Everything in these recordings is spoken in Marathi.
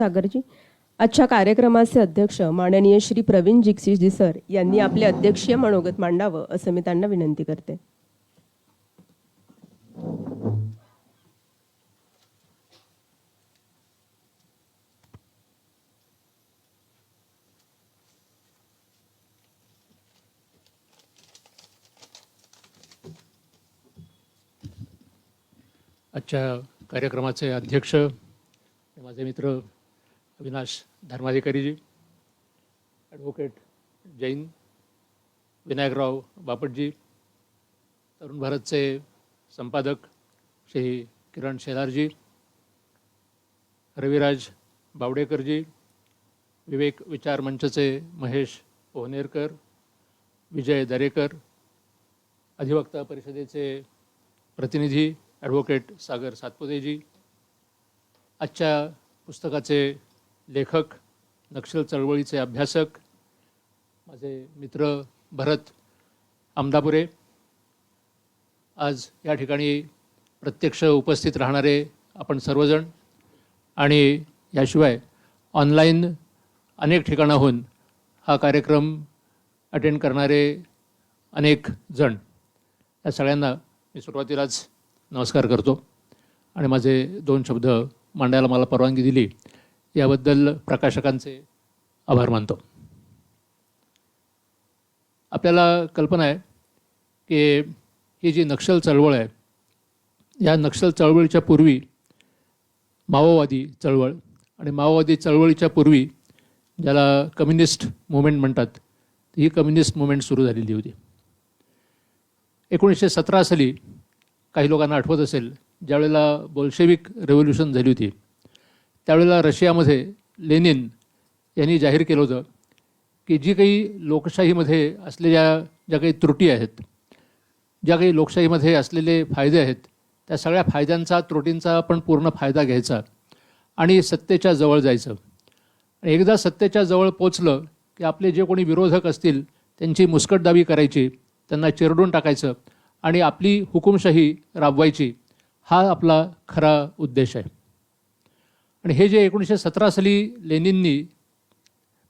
सागरजी, आजच्या कार्यक्रमाचे अध्यक्ष माननीय श्री प्रवीण जिगसीजी सर यांनी आपले अध्यक्षीय मनोगत मांडावं असं मी त्यांना विनंती करते. आजच्या कार्यक्रमाचे अध्यक्ष माझे मित्र अविनाश धर्माधिकारीजी, ॲडव्होकेट जैन, विनायकराव बापटजी, तरुण भारतचे संपादक श्री किरण शेलारजी, रविराज बावडेकरजी, विवेक विचार मंचचे महेश पोहनेरकर, विजय दरेकर, अधिवक्ता परिषदेचे प्रतिनिधी ॲडव्होकेट सागर सातपुतेजी, आजच्या पुस्तकाचे लेखक, नक्षल चळवळीचे अभ्यासक माझे मित्र भरत आमदापुरे, आज या ठिकाणी प्रत्यक्ष उपस्थित राहणारे आपण सर्वजण आणि याशिवाय ऑनलाईन अनेक ठिकाणाहून हा कार्यक्रम अटेंड करणारे अनेक जण, या सगळ्यांना मी सुरुवातीलाच नमस्कार करतो आणि माझे 2 शब्द मांडायला मला परवानगी दिली याबद्दल प्रकाशकांचे आभार मानतो. आपल्याला कल्पना आहे की ही जी नक्षल चळवळ आहे, या नक्षल चळवळीच्या पूर्वी माओवादी चळवळ आणि माओवादी चळवळीच्या पूर्वी ज्याला कम्युनिस्ट मुवमेंट म्हणतात, ही कम्युनिस्ट मुवमेंट सुरू झालेली होती. 1917 साली काही लोकांना आठवत असेल, ज्यावेळेला बोल्शेविक रेव्होल्यूशन झाली होती, त्यावेळेला रशियामध्ये लेनिन यांनी जाहीर केलं होतं की जी काही लोकशाहीमध्ये असलेल्या ज्या काही त्रुटी आहेत, ज्या काही लोकशाहीमध्ये असलेले फायदे आहेत, त्या सगळ्या फायद्यांचा, त्रुटींचा आपण पूर्ण फायदा घ्यायचा आणि सत्तेच्या जवळ जायचं. आणि एकदा सत्तेच्या जवळ पोचलं की आपले जे कोणी विरोधक असतील त्यांची मुस्कटदाबी करायची, त्यांना चिरडून टाकायचं आणि आपली हुकुमशाही राबवायची, हा आपला खरा उद्देश आहे. आणि हे जे 1917 साली लेनिननी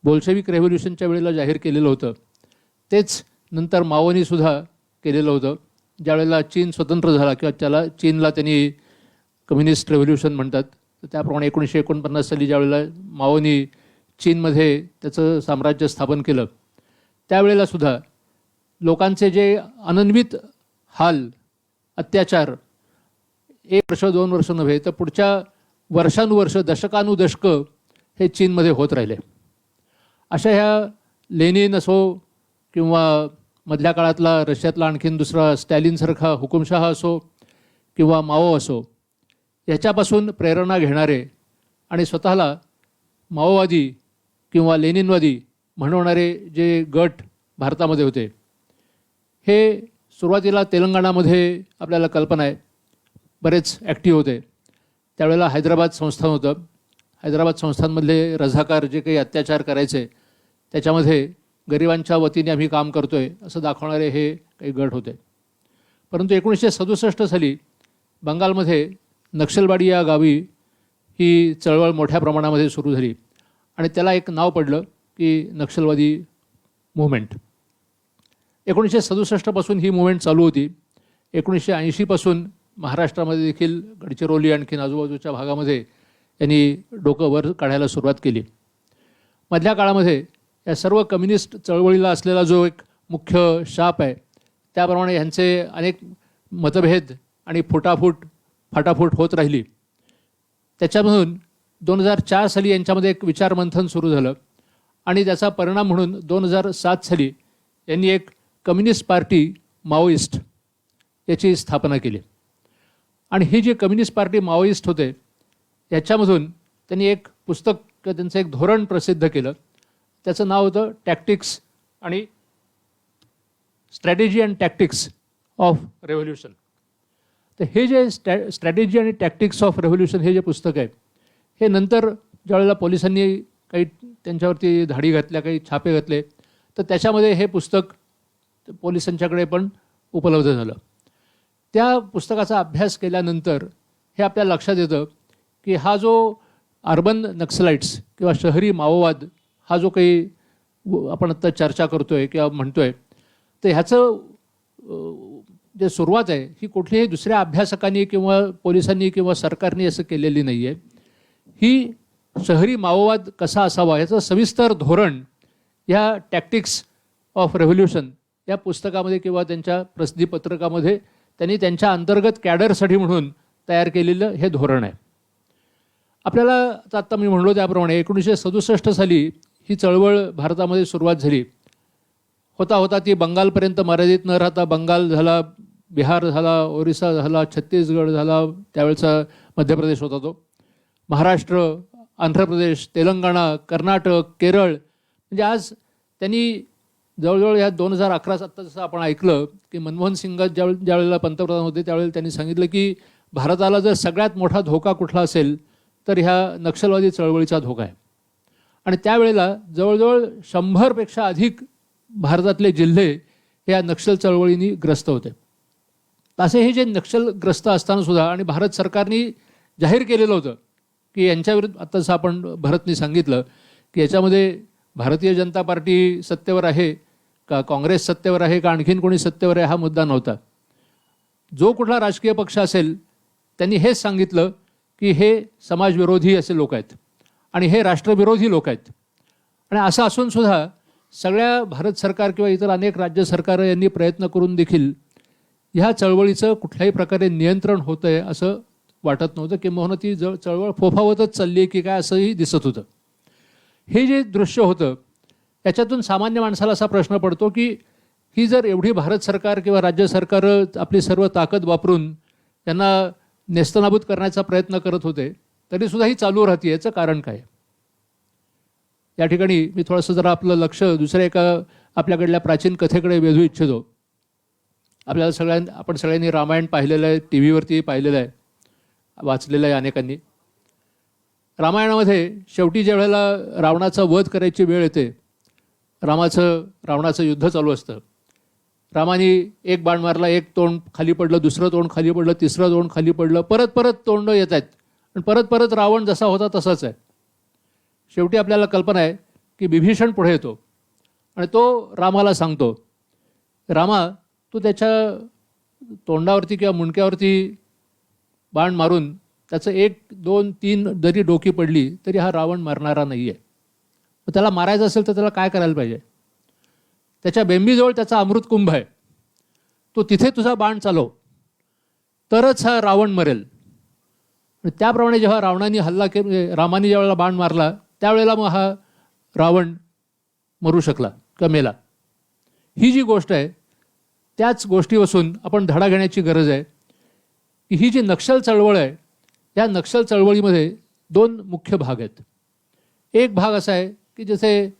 बोल्शेविक रेव्होल्यूशनच्या वेळेला जाहीर केलेलं होतं, तेच नंतर माओनीसुद्धा केलेलं होतं. ज्यावेळेला चीन स्वतंत्र झाला किंवा त्याला चीनला त्यांनी कम्युनिस्ट रेव्होल्यूशन म्हणतात, तर त्याप्रमाणे 1949 साली ज्यावेळेला माओनी चीनमध्ये त्याचं साम्राज्य स्थापन केलं, त्यावेळेलासुद्धा लोकांचे जे अनन्वित हाल, अत्याचार 1 वर्ष 2 वर्ष नव्हे तर पुढच्या वर्षानुवर्ष, दशकानुदशकं हे चीनमध्ये होत राहिले. अशा ह्या लेनिन असो किंवा मधल्या काळातला रशियातला आणखीन दुसरा स्टॅलिनसारखा हुकुमशहा असो किंवा माओ असो, याच्यापासून प्रेरणा घेणारे आणि स्वतःला माओवादी किंवा लेनिनवादी म्हणवणारे जे गट भारतामध्ये होते, हे सुरुवातीला तेलंगणामध्ये आपल्याला कल्पना आहे बरेच ॲक्टिव्ह होते. त्यावेळेला हैदराबाद संस्थान होतं. हैदराबाद संस्थानमधले रझाकार जे काही अत्याचार करायचे, त्याच्यामध्ये गरिबांच्या वतीने आम्ही काम करतो आहे असं दाखवणारे हे काही गट होते. परंतु 1967 साली बंगालमध्ये नक्षलवाडी या गावी ही चळवळ मोठ्या प्रमाणामध्ये सुरू झाली आणि त्याला एक नाव पडलं की नक्षलवादी मुव्हमेंट. 1967 पासून ही मुव्हमेंट चालू होती. 1980 पासून महाराष्ट्रामध्ये देखील गडचिरोली आणखीन आजूबाजूच्या भागामध्ये यांनी डोकं वर काढायला सुरुवात केली. मधल्या काळामध्ये या सर्व कम्युनिस्ट चळवळीला असलेला जो एक मुख्य शाप आहे, त्याप्रमाणे ह्यांचे अनेक मतभेद आणि फाटाफूट होत राहिली. त्याच्यामधून 2004 साली यांच्यामध्ये एक विचारमंथन सुरू झालं आणि त्याचा परिणाम म्हणून 2007 साली यांनी एक कम्युनिस्ट पार्टी माओइस्ट याची स्थापना केली. आणि ही जी कम्युनिस्ट पार्टी माओइस्ट होते, याच्यामधून त्यांनी एक पुस्तक किंवा त्यांचं एक धोरण प्रसिद्ध केलं. त्याचं नाव होतं टॅक्टिक्स आणि strategy and tactics of revolution. तर हे जे स्ट्रॅटेजी आणि टॅक्टिक्स ऑफ रेव्होल्यूशन हे जे पुस्तक आहे, हे नंतर ज्यावेळेला पोलिसांनी काही त्यांच्यावरती धाडी घातल्या, काही छापे घातले, तर त्याच्यामध्ये हे पुस्तक पोलिसांच्याकडे पण उपलब्ध झालं. त्या पुस्तकाचा अभ्यास केल्यानंतर हे आपल्या लक्षात येतं की हा जो अर्बन नक्सलाइट्स किंवा शहरी माओवाद हा जो काही आपण आत्ता चर्चा करतो आहे किंवा म्हणतो आहे, तर ह्याचं जे सुरुवात आहे ही कुठल्याही दुसऱ्या अभ्यासकांनी किंवा पोलिसांनी किंवा सरकारने असं केलेली नाही आहे. ही शहरी माओवाद कसा असावा याचं सविस्तर धोरण या टॅक्टिक्स ऑफ रेव्होल्युशन या पुस्तकामध्ये किंवा त्यांच्या प्रसिद्धीपत्रकामध्ये त्यांनी त्यांच्या अंतर्गत कॅडरसाठी म्हणून तयार केलेलं हे धोरण आहे. आपल्याला आत्ता मी म्हणलो त्याप्रमाणे 1967 साली ही चळवळ भारतामध्ये सुरुवात झाली. होता ती बंगालपर्यंत मर्यादित न राहता बंगाल झाला, बिहार झाला, ओरिसा झाला, छत्तीसगड झाला, त्यावेळचा मध्य प्रदेश होता तो, महाराष्ट्र, आंध्र प्रदेश, तेलंगणा, कर्नाटक, केरळ. म्हणजे आज त्यांनी जवळजवळ या 2011 आत्ता जसं आपण ऐकलं की मनमोहन सिंग ज्यावेळेला पंतप्रधान होते त्यावेळेला त्यांनी सांगितलं की भारताला जर सगळ्यात मोठा धोका कुठला असेल तर ह्या नक्षलवादी चळवळीचा धोका आहे. आणि त्यावेळेला जवळजवळ 100पेक्षा अधिक भारतातले जिल्हे या नक्षल चळवळींनी ग्रस्त होते. असे हे जे नक्षलग्रस्त असताना सुद्धा आणि भारत सरकारने जाहीर केलेलं होतं की यांच्याविरुद्ध, आता जसं आपण भरतनी सांगितलं की याच्यामध्ये भारतीय जनता पार्टी सत्तेवर आहे का, काँग्रेस सत्तेवर आहे का, आणखीन कोणी सत्तेवर आहे हा मुद्दा नव्हता. जो कुठला राजकीय पक्ष असेल त्यांनी हेच सांगितलं की हे समाजविरोधी असे लोक आहेत आणि हे राष्ट्रविरोधी लोक आहेत. आणि असं असून सुद्धा सगळ्या भारत सरकार किंवा इतर अनेक राज्य सरकारं यांनी प्रयत्न करून देखील ह्या चळवळीचं कुठल्याही प्रकारे नियंत्रण होतं आहे असं वाटत नव्हतं. किंबहुना ती चळवळ फोफावतच चालली आहे की काय असंही दिसत होतं. हे जे दृश्य होतं याच्यातून सामान्य माणसाला असा प्रश्न पडतो की ही जर एवढी भारत सरकार किंवा राज्य सरकारं आपली सर्व ताकद वापरून त्यांना नेस्तनाबूत करण्याचा प्रयत्न करत होते तरीसुद्धा ही चालू राहते, याचं कारण काय? या ठिकाणी मी थोडंसं जरा आपलं लक्ष दुसऱ्या एका आपल्याकडल्या प्राचीन कथेकडे वेधू इच्छितो. आपण सगळ्यांनी रामायण पाहिलेलं आहे, टी व्हीवरती पाहिलेलं आहे, वाचलेलं आहे अनेकांनी. रामायणामध्ये शेवटी ज्या वेळेला रावणाचा वध करायची वेळ येते, रावणाचं युद्ध चालू असतं. रामाने एक बाण मारला, एक तोंड खाली पडलं, दुसरं तोंड खाली पडलं, तिसरं तोंड खाली पडलं, परत तोंड येत आहेत आणि परत रावण जसा होता तसाच आहे. शेवटी आपल्याला कल्पना आहे की विभीषण पुढे येतो आणि तो रामाला सांगतो, रामा तू त्याच्या तोंडावरती किंवा मुंडक्यावरती बाण मारून त्याचं 1, 2, 3 जरी डोकी पडली तरी हा रावण मरणारा नाही आहे. मग त्याला मारायचं असेल तर त्याला काय करायला पाहिजे? त्याच्या बेंबीजवळ त्याचा अमृतकुंभ आहे, तो तिथे तुझा बाण चालव तरच हा रावण मरेल. त्याप्रमाणे जेव्हा रावणाने हल्ला रामाने ज्यावेळेला बाण मारला त्यावेळेला मग हा रावण मरू शकला किंवा मेला. ही जी गोष्ट आहे त्याच गोष्टीपासून आपण धडा घेण्याची गरज आहे की ही जी नक्षल चळवळ आहे या नक्षल चळवळीमध्ये 2 मुख्य भाग आहेत. एक भाग असा आहे की जसे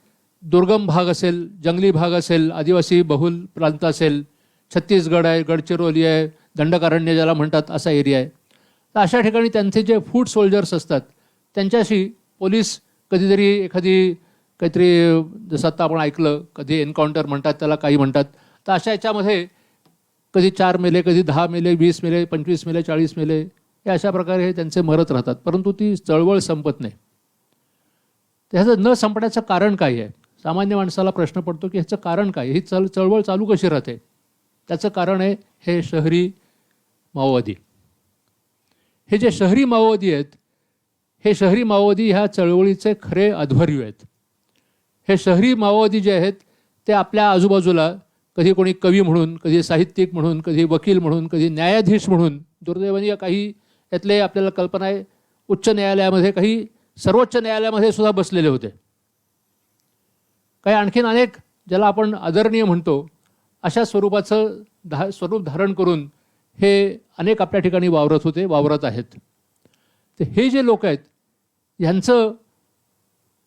दुर्गम भाग असेल, जंगली भाग असेल, आदिवासी बहुल प्रांत असेल, छत्तीसगड आहे, गडचिरोली आहे, दंडकारण्य ज्याला म्हणतात असा एरिया आहे. तर अशा ठिकाणी त्यांचे जे फूट सोल्जर्स असतात त्यांच्याशी पोलीस कधीतरी काहीतरी जसं आता आपण ऐकलं कधी एन्काउंटर म्हणतात त्याला, काही म्हणतात. तर अशा याच्यामध्ये कधी 4 मेले, कधी 10 मेले, 20 मेले, 25 मेले, 40 मेले, हे अशा प्रकारे हे त्यांचे मरत राहतात. परंतु ती चळवळ संपत नाही. त्याचं न संपण्याचं कारण काय आहे? सामान्य माणसाला प्रश्न पडतो की ह्याचं कारण काय? ही चळवळ चालू कशी राहते? त्याचं कारण आहे हे शहरी माओवादी. हे जे शहरी माओवादी आहेत, हे शहरी माओवादी ह्या चळवळीचे खरे अध्वर्यू आहेत. हे शहरी माओवादी जे आहेत ते आपल्या आजूबाजूला कधी कोणी कवी म्हणून, कधी साहित्यिक म्हणून, कधी वकील म्हणून, कधी न्यायाधीश म्हणून, दुर्दैवाने काही यातले आपल्याला कल्पना आहे उच्च न्यायालयामध्ये, काही सर्वोच्च न्यायालयामध्ये सुद्धा बसलेले होते. काही आणखीन अनेक ज्याला आपण आदरणीय म्हणतो अशा स्वरूपाचं स्वरूप धारण करून हे अनेक आपल्या ठिकाणी वावरत आहेत. तर हे जे लोक आहेत यांचं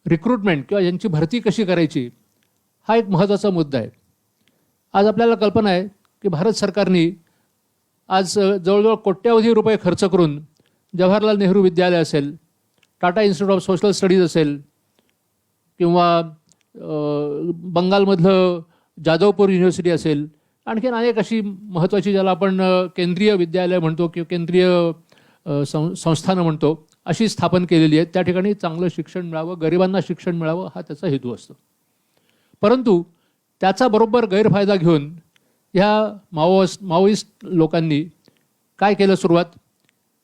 रिक्रुटमेंट किंवा यांची भरती कशी करायची हा एक महत्त्वाचा मुद्दा आहे. आज आपल्याला कल्पना आहे की भारत सरकारने आज जवळजवळ कोट्यावधी रुपये खर्च करून जवाहरलाल नेहरू विद्यालय असेल, Tata institute of social studies असेल किंवा बंगालमधलं जादवपूर युनिव्हर्सिटी असेल, आणखीन अनेक अशी महत्त्वाची ज्याला आपण केंद्रीय विद्यालय म्हणतो किंवा केंद्रीय संस्थानं म्हणतो अशी स्थापन केलेली आहे. त्या ठिकाणी चांगलं शिक्षण मिळावं, गरिबांना शिक्षण मिळावं हा त्याचा हेतू असतो. परंतु त्याचा बरोबर गैरफायदा घेऊन ह्या माओइस्ट लोकांनी काय केलं सुरुवात,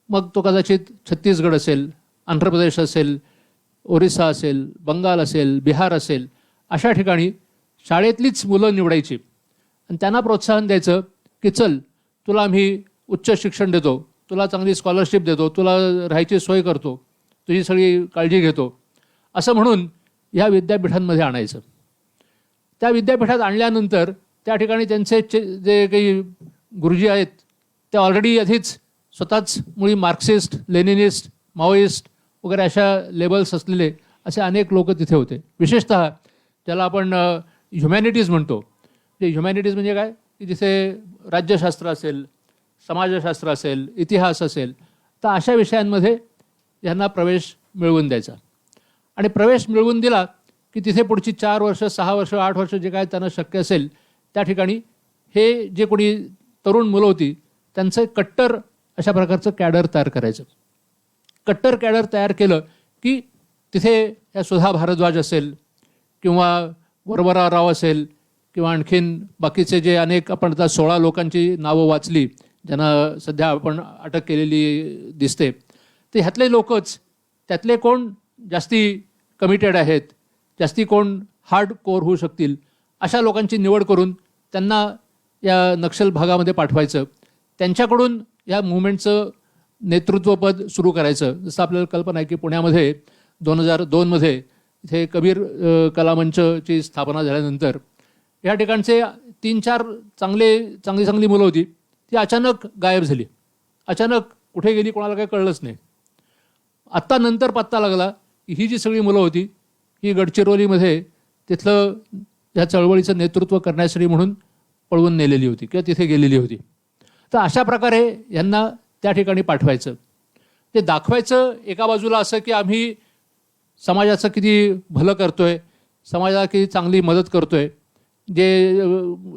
मग तो कदाचित छत्तीसगड असेल, आंध्र प्रदेश असेल, ओरिसा असेल, बंगाल असेल, बिहार असेल, अशा ठिकाणी शाळेतलीच मुलं निवडायची आणि त्यांना प्रोत्साहन द्यायचं की चल तुला आम्ही उच्च शिक्षण देतो, तुला चांगली स्कॉलरशिप देतो, तुला राहायची सोय करतो, तुझी सगळी काळजी घेतो, असं म्हणून ह्या विद्यापीठांमध्ये आणायचं. त्या विद्यापीठात आणल्यानंतर त्या ठिकाणी त्यांचे जे काही गुरुजी आहेत ते ऑलरेडी आधीच स्वतःच मुळी मार्क्सिस्ट, लेनिनिस्ट, माओइस्ट वगैरे अशा लेबल्स असलेले असे अनेक लोक तिथे होते. विशेषतः ज्याला आपण ह्युमॅनिटीज म्हणतो. जे ह्युमॅनिटीज म्हणजे काय की जिथे राज्यशास्त्र असेल, समाजशास्त्र असेल, इतिहास असेल, तर अशा विषयांमध्ये यांना प्रवेश मिळवून द्यायचा. आणि प्रवेश मिळवून दिला की तिथे पुढची 4 वर्ष, 6 वर्ष, 8 वर्ष जे काय त्यांना शक्य असेल त्या ठिकाणी हे जे कोणी तरुण मुलं होती त्यांचं कट्टर अशा प्रकारचं कॅडर तयार करायचं. कट्टर कॅडर तयार केलं की तिथे या सुधा भारद्वाज असेल किंवा वरवरा राव असेल किंवा आणखीन बाकीचे जे अनेक आपण आता 16 लोकांची नावं वाचली ज्यांना सध्या आपण अटक केलेली दिसते, तर ह्यातले लोकच त्यातले कोण जास्ती कमिटेड आहेत, जास्ती कोण हार्ड कोर होऊ शकतील अशा लोकांची निवड करून त्यांना या नक्षल भागामध्ये पाठवायचं. त्यांच्याकडून या मुवमेंटचं नेतृत्वपद सुरू करायचं. जसं आपल्याला कल्पना आहे की पुण्यामध्ये 2002मध्ये इथे कबीर कला मंचची स्थापना झाल्यानंतर या ठिकाणचे 3-4 चांगली मुलं होती ती अचानक गायब झाली. अचानक कुठे गेली कोणाला काही कळलंच नाही. आत्ता नंतर पत्ता लागला की ही जी सगळी मुलं होती ही गडचिरोलीमध्ये तिथलं ह्या चळवळीचं नेतृत्व करण्यासाठी म्हणून पळवून नेलेली होती किंवा तिथे गेलेली होती. तर अशा प्रकारे यांना त्या ठिकाणी पाठवायचं. ते दाखवायचं एका बाजूला असं की आम्ही समाजाचं किती भलं करतोय, समाजाला किती चांगली मदत करतोय, जे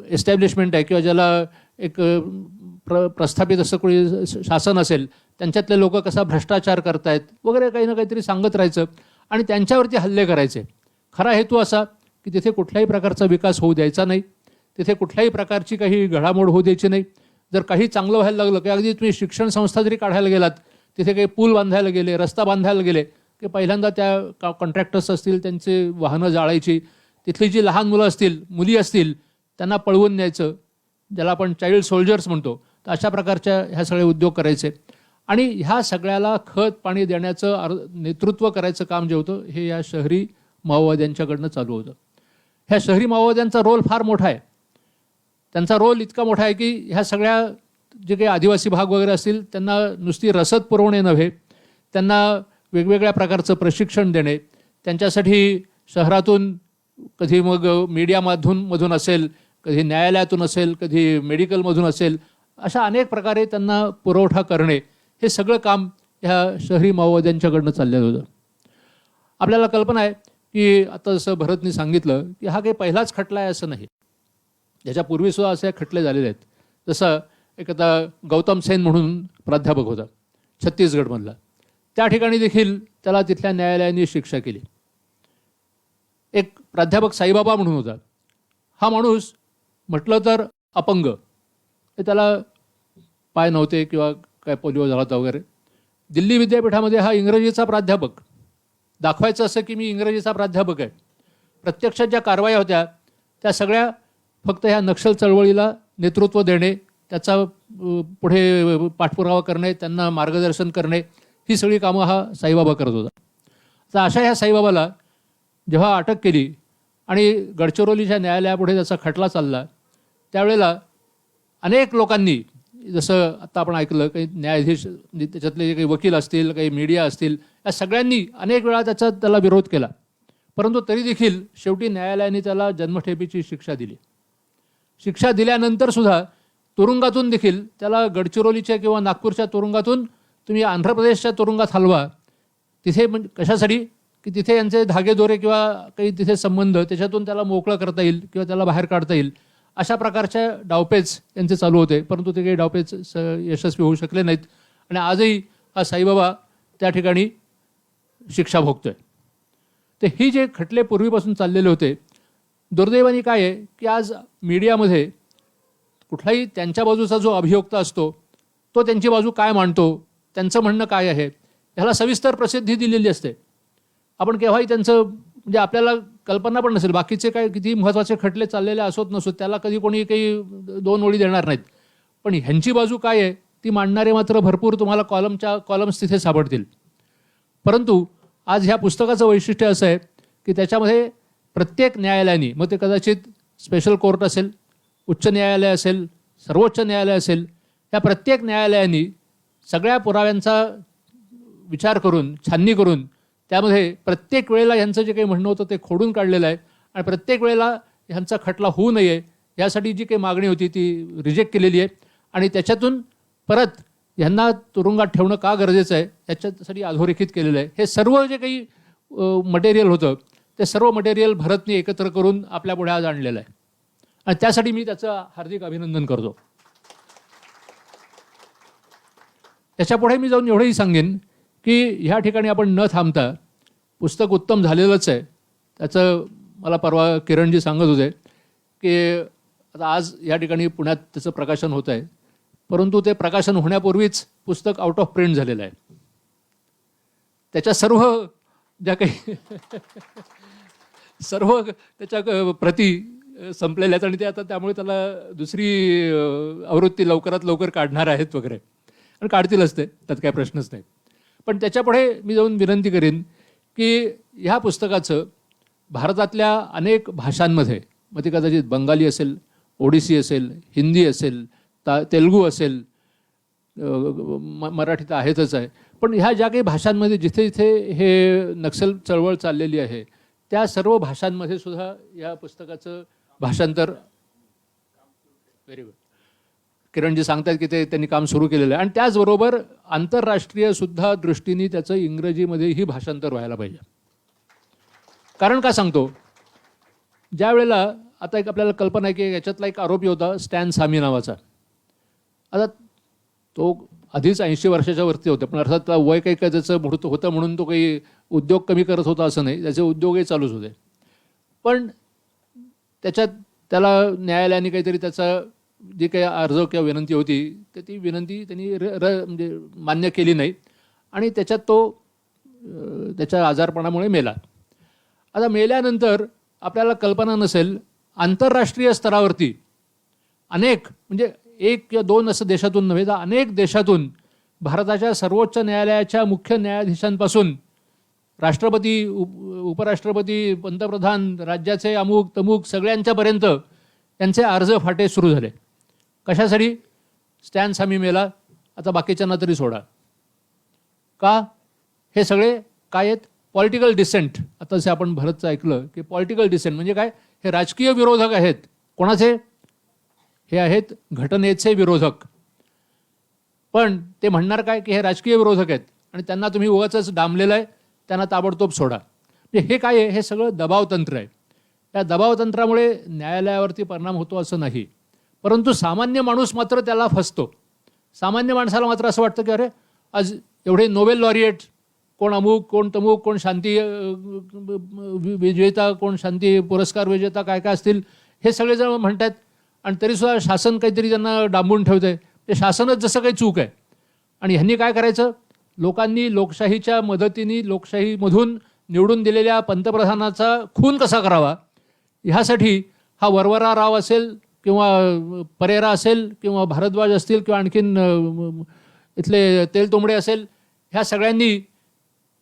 एस्टॅब्लिशमेंट आहे किंवा ज्याला एक प्रस्थापित असं कोणी शासन असेल त्यांच्यातले लोक कसा भ्रष्टाचार करतायत वगैरे काही ना काहीतरी सांगत राहायचं आणि त्यांच्यावरती हल्ले करायचे. खरा हेतू असा की तिथे कुठल्याही प्रकारचा विकास होऊ द्यायचा नाही, तिथे कुठल्याही प्रकारची काही घडामोड होऊ द्यायची नाही. जर काही चांगलं व्हायला लागलं की अगदी तुम्ही शिक्षण संस्था जरी काढायला गेलात, तिथे काही पूल बांधायला गेले, रस्ता बांधायला गेले की पहिल्यांदा त्या कॉन्ट्रॅक्टर्स असतील त्यांचे वाहनं जाळायची, तिथली जी लहान मुलं असतील, मुली असतील त्यांना पळवून न्यायचं, ज्याला आपण चाइल्ड सोल्जर्स म्हणतो. तर अशा प्रकारच्या ह्या सगळे उद्योग करायचे आणि ह्या सगळ्याला खत पाणी देण्याचं नेतृत्व करायचं काम जे होतं हे या शहरी माओवाद्यांच्याकडनं चालू होतं. ह्या शहरी माओवाद्यांचा रोल फार मोठा आहे. त्यांचा रोल इतका मोठा आहे की ह्या सगळ्या जे काही आदिवासी भाग वगैरे असतील त्यांना नुसती रसद पुरवणे नव्हे, त्यांना वेगवेगळ्या प्रकारचं प्रशिक्षण देणे, त्यांच्यासाठी शहरातून कधी मग मीडियामधून असेल, कधी न्यायालयातून असेल, कधी मेडिकलमधून असेल, अशा अनेक प्रकारे त्यांना पुरवठा करणे हे सगळं काम ह्या शहरी माओवाद्यांच्याकडनं चाललेलं होतं. आपल्याला कल्पना आहे की आता जसं भरतनी सांगितलं की हा काही पहिलाच खटला आहे असं नाही, त्याच्यापूर्वीसुद्धा असे खटले झालेले आहेत. जसं एक आता गौतम सेन म्हणून प्राध्यापक होता छत्तीसगडमधला, त्या ठिकाणी देखील त्याला तिथल्या न्यायालयाने शिक्षा केली. एक प्राध्यापक साईबाबा म्हणून होता, हा माणूस म्हटलं तर अपंग, त्याला पाय नव्हते किंवा काय पोलिओ झाला होता वगैरे. दिल्ली विद्यापीठामध्ये हा इंग्रजीचा प्राध्यापक, दाखवायचं असं की मी इंग्रजीचा प्राध्यापक आहे. प्रत्यक्षात ज्या कारवाया होत्या त्या सगळ्या फक्त ह्या नक्षल चळवळीला नेतृत्व देणे, त्याचा पुढे पाठपुरावा करणे, त्यांना मार्गदर्शन करणे, ही सगळी कामं हा साईबाबा करत होता. तर अशा ह्या साईबाबाला जेव्हा अटक केली आणि गडचिरोलीच्या न्यायालयापुढे त्याचा खटला चालला त्यावेळेला अनेक लोकांनी, जसं आत्ता आपण ऐकलं, काही न्यायाधीश त्याच्यातले जे काही वकील असतील, काही मीडिया असतील, या सगळ्यांनी अनेक वेळा त्याला विरोध केला. परंतु तरी देखील शेवटी न्यायालयाने त्याला जन्मठेपेची शिक्षा दिली. शिक्षा दिल्यानंतरसुद्धा तुरुंगातून देखील त्याला गडचिरोलीच्या किंवा नागपूरच्या तुरुंगातून तुम्ही आंध्र प्रदेशच्या तुरुंगात हलवा. तिथे म्हणजे कशासाठी की तिथे यांचे धागेदोरे किंवा काही तिथे संबंध त्याच्यातून त्याला मोकळं करता येईल किंवा त्याला बाहेर काढता येईल, अशा प्रकारच्या डावपेच यांचे चालू होते. परंतु ते काही डावपेच यशस्वी होऊ शकले नाहीत. आणि आजही हा साईबाबा त्या ठिकाणी शिक्षा भोगतोय. तर ही जे खटले पूर्वीपासून चाललेले होते, दुर्दैवाने काय आहे की आज मीडियामध्ये कुठलाही त्यांच्या बाजूचा जो अभियोक्ता असतो तो त्यांची बाजू काय मांडतो, त्यांचं म्हणणं काय आहे, ह्याला सविस्तर प्रसिद्धी दिलेली असते. आपण केव्हाही त्यांचं म्हणजे आपल्याला कल्पना पण नसेल, बाकीचे काय किती महत्त्वाचे खटले चाललेले असोत नसोत त्याला कधी कोणी काही 2 ओळी देणार नाहीत, पण ह्यांची बाजू काय आहे ती मांडणारे मात्र भरपूर तुम्हाला कॉलम्स तिथे सापडतील. परंतु आज ह्या पुस्तकाचं वैशिष्ट्य असं आहे की त्याच्यामध्ये प्रत्येक न्यायालयाने, मग ते कदाचित स्पेशल कोर्ट असेल, उच्च न्यायालय असेल, सर्वोच्च न्यायालय असेल, या प्रत्येक न्यायालयाने सगळ्या पुराव्यांचा विचार करून, छाननी करून त्यामध्ये प्रत्येक वेळेला ह्यांचं जे काही म्हणणं होतं ते खोडून काढलेलं आहे आणि प्रत्येक वेळेला ह्यांचा खटला होऊ नये यासाठी जी काही मागणी होती ती रिजेक्ट केलेली आहे आणि त्याच्यातून परत ह्यांना तुरुंगात ठेवणं का गरजेचं आहे याच्यासाठी अधोरेखित केलेलं आहे. हे सर्व जे काही मटेरियल होतं ते सर्व मटेरियल भरतने एकत्र करून आपल्यापुढे आज आणलेलं आहे आणि त्यासाठी मी त्याचं हार्दिक अभिनंदन करतो. त्याच्यापुढे मी जाऊन एवढंही सांगेन की ह्या ठिकाणी आपण न थांबता, पुस्तक उत्तम झालेलंच आहे. त्याचं मला परवा किरणजी सांगत होते की आता आज या ठिकाणी पुण्यात त्याचं प्रकाशन होत आहे, परंतु ते प्रकाशन होण्यापूर्वीच पुस्तक आउट ऑफ प्रिंट झालेलं आहे. त्याच्या सर्व ज्या काही सर्व त्याच्या प्रती संपलेल्या आहेत आणि ते आता त्यामुळे त्याला दुसरी आवृत्ती लवकरात लवकर काढणार आहेत वगैरे, आणि काढतीलच ते, त्यात काही प्रश्नच नाही. पण त्याच्यापुढे मी जाऊन विनंती करीन की ह्या पुस्तकाचं भारतातल्या अनेक भाषांमध्ये, मग ते कदाचित बंगाली असेल, ओडिसी असेल, हिंदी असेल, तेलुगू असेल, मराठी तर आहेतच आहे, पण ह्या ज्या काही भाषांमध्ये जिथे जिथे हे नक्षल चळवळ चाललेली आहे त्या सर्व भाषांमध्ये सुद्धा या पुस्तकाचं भाषांतर, व्हेरी गुड, किरणजी सांगतात की ते त्यांनी काम सुरू केलेलं आहे आणि त्याचबरोबर आंतरराष्ट्रीय सुद्धा दृष्टीने त्याचं इंग्रजीमध्येही भाषांतर व्हायला पाहिजे. कारण का सांगतो, ज्या वेळेला आता एक आपल्याला कल्पना आहे की याच्यातला एक आरोपी होता स्टॅन सामी नावाचा. आता तो आधीच 80 वर्षाच्या वरती होता, पण अर्थात वय काही काय त्याचं होतं म्हणून तो काही उद्योग कमी करत होता असं नाही, त्याचे उद्योगही चालूच होते. पण त्याच्यात त्याला न्यायालयाने काहीतरी त्याचा जी काही अर्ज किंवा विनंती होती तर ती विनंती त्यांनी म्हणजे मान्य केली नाही आणि त्याच्यात तो त्याच्या आजारपणामुळे मेला. आता मेल्यानंतर आपल्याला कल्पना नसेल, आंतरराष्ट्रीय स्तरावरती अनेक, म्हणजे 1 किंवा 2 असं देशातून नव्हे तर अनेक देशातून भारताच्या सर्वोच्च न्यायालयाच्या मुख्य न्यायाधीशांपासून राष्ट्रपती, उपराष्ट्रपती, पंतप्रधान, राज्याचे अमुक तमुक सगळ्यांच्यापर्यंत त्यांचे अर्ज फाटे सुरू झाले. कशासाठी? स्टॅन सामी मेला, आता बाकीच्यांना तरी सोडा. का? हे सगळे काय आहेत? Political dissent. आता जे आपण भरतचं ऐकलं की पॉलिटिकल डिसेंट म्हणजे काय? हे राजकीय विरोधक आहेत. कोणाचे? हे आहेत घटनेचे विरोधक. पण ते म्हणणार काय की हे राजकीय विरोधक आहेत आणि त्यांना तुम्ही उगाचच डांबलेलं आहे, त्यांना ताबडतोब सोडा. म्हणजे हे काय आहे? हे सगळं दबावतंत्र आहे. या दबावतंत्रामुळे न्यायालयावरती परिणाम होतो असं नाही, परंतु सामान्य माणूस मात्र त्याला फसतो. सामान्य माणसाला मात्र असं वाटतं की अरे आज एवढे नोबेल लॉरिएट, कोण अमुक, कोण तमुक, कोण शांती विजेता, कोण शांती पुरस्कार विजेता, काय काय असतील, हे सगळेजण म्हणतात आणि तरीसुद्धा शासन काहीतरी त्यांना डांबून ठेवतंय. ते शासनच जसं काही चूक आहे. आणि ह्यांनी काय करायचं? लोकांनी लोकशाहीच्या मदतीने, लोकशाहीमधून निवडून दिलेल्या पंतप्रधानाचा खून कसा करावा ह्यासाठी हा वरवरा राव असेल किंवा परेरा असेल किंवा भारद्वाज असतील किंवा आणखीन इथले तेलतुंबडे असेल, ह्या सगळ्यांनी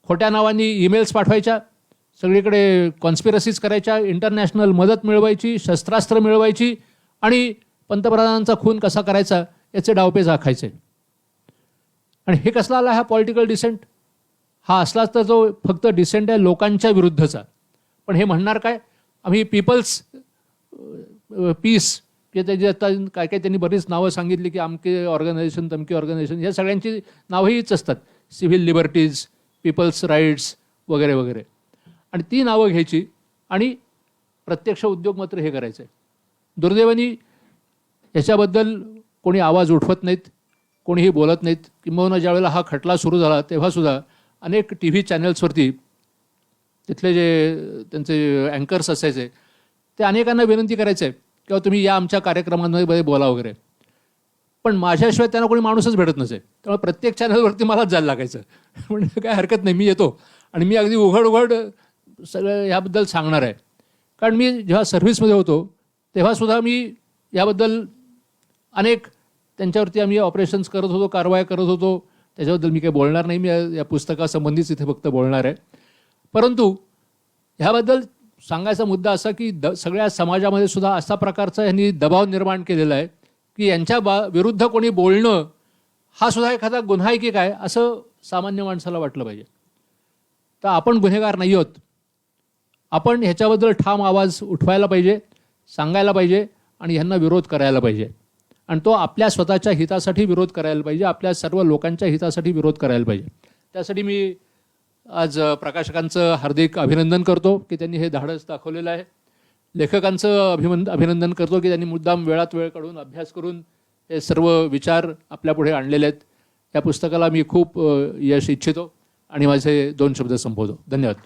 खोट्या नावांनी ईमेल्स पाठवायच्या, सगळीकडे कॉन्स्पिरसीज करायच्या, इंटरनॅशनल मदत मिळवायची, शस्त्रास्त्र मिळवायची आणि पंतप्रधानांचा खून कसा करायचा याचे डावपेच आखायचे. आणि हे कसला आला हा पॉलिटिकल डिसेंट? हा असलाच तर जो फक्त डिसेंट आहे लोकांच्या विरुद्धचा. पण हे म्हणणार काय? आम्ही पीपल्स पीस, की त्याची आता काय काय त्यांनी बरीच नावं सांगितली की आमके ऑर्गनायझेशन, तमके ऑर्गनायझेशन, ह्या सगळ्यांची नावं हीच असतात. सिव्हिल लिबर्टीज, पीपल्स राईट्स वगैरे वगैरे. आणि ती नावं घ्यायची आणि प्रत्यक्ष उद्योग मात्र हे करायचं आहे. दुर्दैवाने ह्याच्याबद्दल कोणी आवाज उठवत नाहीत, कोणीही बोलत नाहीत. किंबहुना ज्यावेळेला हा खटला सुरू झाला तेव्हासुद्धा अनेक टी व्ही चॅनल्सवरती तिथले जे त्यांचे अँकर्स असायचे ते अनेकांना विनंती करायचे किंवा तुम्ही या आमच्या कार्यक्रमांमध्ये बोला वगैरे, पण माझ्याशिवाय त्यांना कोणी माणूसच भेटत नसे. त्यामुळे प्रत्येक चॅनलवरती मलाच जायला लागायचं. म्हणजे काय हरकत नाही, मी येतो आणि मी अगदी उघड सगळं ह्याबद्दल सांगणार आहे. कारण मी जेव्हा सर्व्हिसमध्ये होतो तेव्हासुद्धा मी याबद्दल अनेक त्यांच्यावरती आम्ही ऑपरेशन्स करत होतो, कारवाया करत होतो. त्याच्याबद्दल मी काही बोलणार नाही, मी या पुस्तकासंबंधीच इथे फक्त बोलणार आहे. परंतु ह्याबद्दल सांगायचा मुद्दा असा की सगळ्या समाजामध्ये सुद्धा असा प्रकारचा यांनी दबाव निर्माण केलेला आहे की यांच्या विरुद्ध कोणी बोलणं हा सुद्धा एखादा गुन्हा आहे की काय असं सामान्य माणसाला वाटलं पाहिजे. तर आपण गुन्हेगार नाही आहोत. आपण ह्याच्याबद्दल ठाम आवाज उठवायला पाहिजे, सांगायला पाहिजे आणि ह्यांना विरोध करायला पाहिजे. आणि तो आपल्या स्वतःच्या हितासाठी विरोध करायला पाहिजे, आपल्या सर्व लोकांच्या हितासाठी विरोध करायला पाहिजे. त्यासाठी मी आज प्रकाशकांचं हार्दिक अभिनंदन करतो की त्यांनी हे धाडस दाखवलेलं आहे. लेखकांचं अभिनंदन करतो की त्यांनी मुद्दाम वेळात वेळ काढून अभ्यास करून हे सर्व विचार आपल्यापुढे आणलेले आहेत. या पुस्तकाला मी खूप यश इच्छितो आणि माझे 2 शब्द संपवतो. धन्यवाद.